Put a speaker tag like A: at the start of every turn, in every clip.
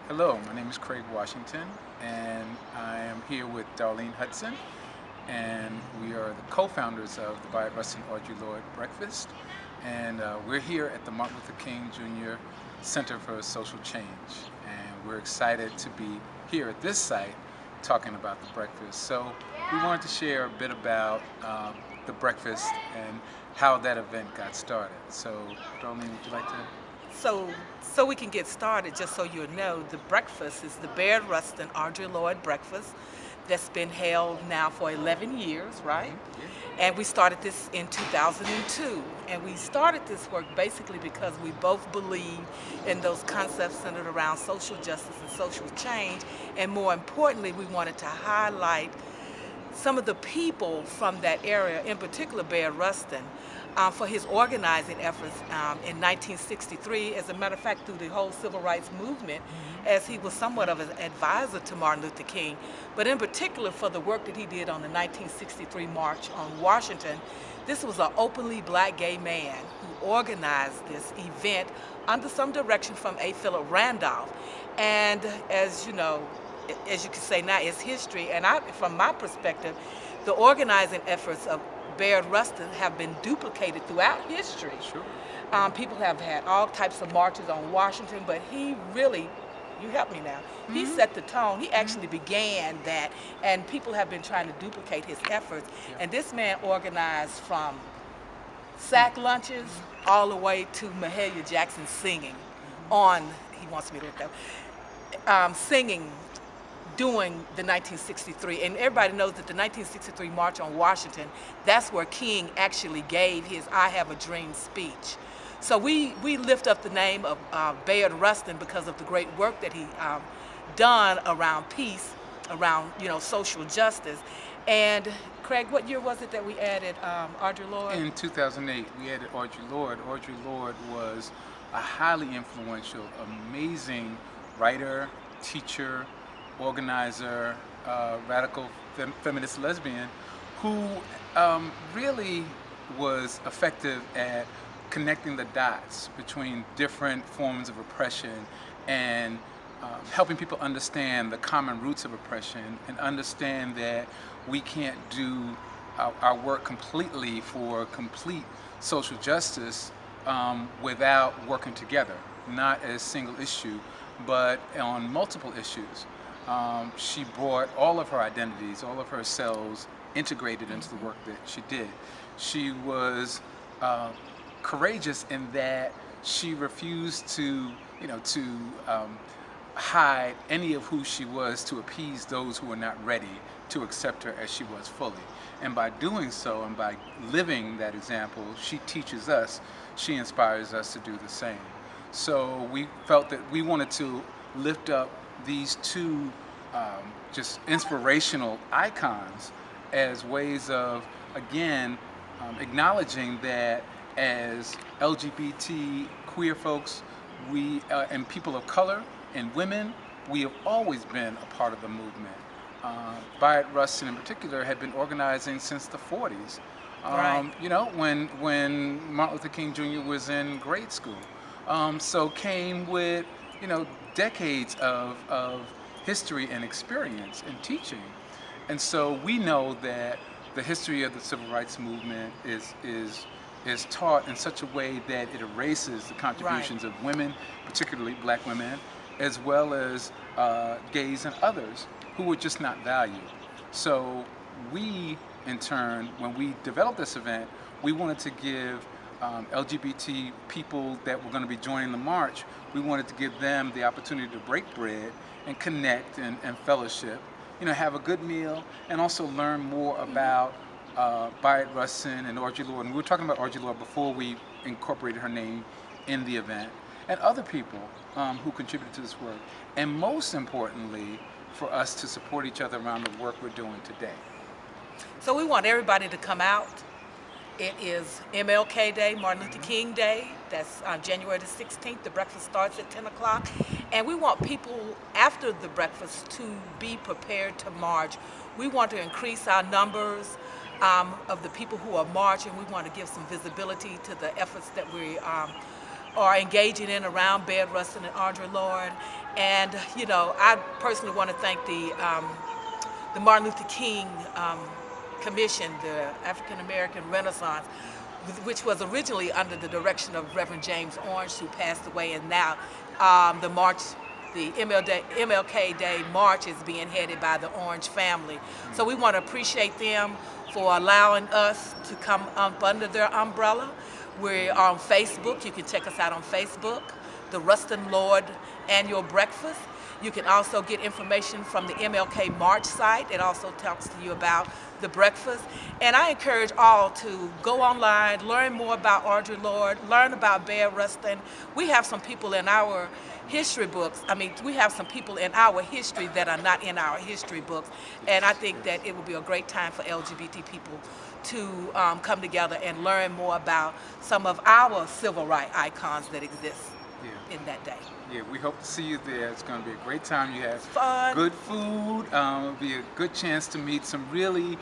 A: Hello, my name is Craig Washington, and I am here with Darlene Hudson, and we are the co-founders of the Bayard, Rustin, Audre Lorde Breakfast, and we're here at the Martin Luther King Jr. Center for Social Change, and we're excited to be here at this site talking about the breakfast. So we wanted to share a bit about the breakfast and how that event got started. So Darlene, would you like to?
B: So we can get started, just so you know, the breakfast is the Bayard Rustin Audre Lorde breakfast that's been held now for 11 years, right?
A: Yeah.
B: And we started this in 2002. And we started this work basically because we both believe in those concepts centered around social justice and social change. And more importantly, we wanted to highlight some of the people from that area, in particular Bayard Rustin, for his organizing efforts in 1963. As a matter of fact, through the whole civil rights movement, as he was somewhat of an advisor to Martin Luther King, but in particular for the work that he did on the 1963 March on Washington. This was an openly black gay man who organized this event under some direction from A. Philip Randolph. And as you know, as you can say now, it's history. And from my perspective, the organizing efforts of Bayard Rustin have been duplicated throughout history.
A: Sure.
B: People have had all types of marches on Washington, but he really, you help me now, he set the tone. He actually began that, and people have been trying to duplicate his efforts.
A: Yeah.
B: And this man organized from sack lunches all the way to Mahalia Jackson singing on, he wants me to look that, singing during the 1963, and everybody knows that the 1963 March on Washington, that's where King actually gave his I Have a Dream speech. So we lift up the name of Bayard Rustin because of the great work that he done around peace, around social justice. And Craig, what year was it that we added Audre Lorde?
A: In 2008, we added Audre Lorde. Audre Lorde was a highly influential, amazing writer, teacher, organizer, radical feminist lesbian who really was effective at connecting the dots between different forms of oppression and helping people understand the common roots of oppression and understand that we can't do our work completely for complete social justice without working together, not as single issue, but on multiple issues. She brought all of her identities, all of her selves integrated into the work that she did. She was courageous in that she refused to, hide any of who she was to appease those who were not ready to accept her as she was fully. And by doing so, and by living that example, she teaches us, she inspires us to do the same. So we felt that we wanted to lift up these two just inspirational icons as ways of, again, acknowledging that as LGBT queer folks, we and people of color and women, we have always been a part of the movement. Bayard Rustin in particular had been organizing since the 40s.
B: Right.
A: When Martin Luther King Jr. was in grade school. So came with, decades of history and experience in teaching. And so we know that the history of the civil rights movement is taught in such a way that it erases the contributions of women, particularly black women, as well as gays and others who were just not valued. So we, in turn, when we developed this event, we wanted to give LGBT people that were going to be joining the march, we wanted to give them the opportunity to break bread and connect and fellowship, have a good meal, and also learn more about Bayard Rustin and Audre Lorde. And we were talking about Audre Lorde before we incorporated her name in the event, and other people who contributed to this work. And most importantly, for us to support each other around the work we're doing today.
B: So we want everybody to come out. It is MLK Day, Martin Luther King Day. That's January the 16th. The breakfast starts at 10 o'clock. And we want people after the breakfast to be prepared to march. We want to increase our numbers of the people who are marching. We want to give some visibility to the efforts that we are engaging in around Bayard, Rustin, and Audre Lorde. And you know, I personally want to thank the Martin Luther King Commission, the African American Renaissance, which was originally under the direction of Reverend James Orange, who passed away, and now the march, the MLK Day March, is being headed by the Orange family. So we want to appreciate them for allowing us to come up under their umbrella. We're on Facebook. You can check us out on Facebook, the Rustin Lorde Annual Breakfast. You can also get information from the MLK March site. It also talks to you about the breakfast. And I encourage all to go online, learn more about Audre Lorde, learn about Bayard Rustin. We have some people in our history books. I mean, we have some people in our history that are not in our history books. And I think that it would be a great time for LGBT people to come together and learn more about some of our civil rights icons that exist in that day.
A: Yeah, we hope to see you there. It's going to be a great time. You have
B: fun,
A: good food. It'll be a good chance to meet some really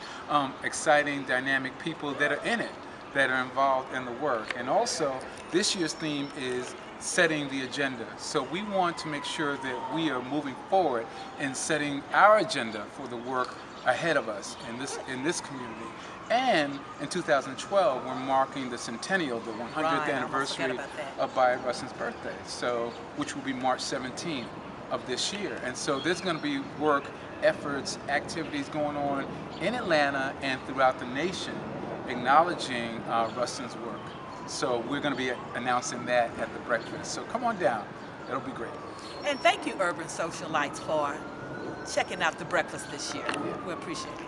A: exciting, dynamic people that are in it, that are involved in the work. And also, this year's theme is setting the agenda. So we want to make sure that we are moving forward in setting our agenda for the work ahead of us in this community. And in 2012, we're marking the centennial, the 100th anniversary of Bayard Rustin's birthday, so which will be March 17th of this year. And so there's going to be work, efforts, activities going on in Atlanta and throughout the nation acknowledging Rustin's work. So we're going to be announcing that at the breakfast. So come on down. It'll be great.
B: And thank you, Urban Socialites, for checking out the breakfast this year. We appreciate it.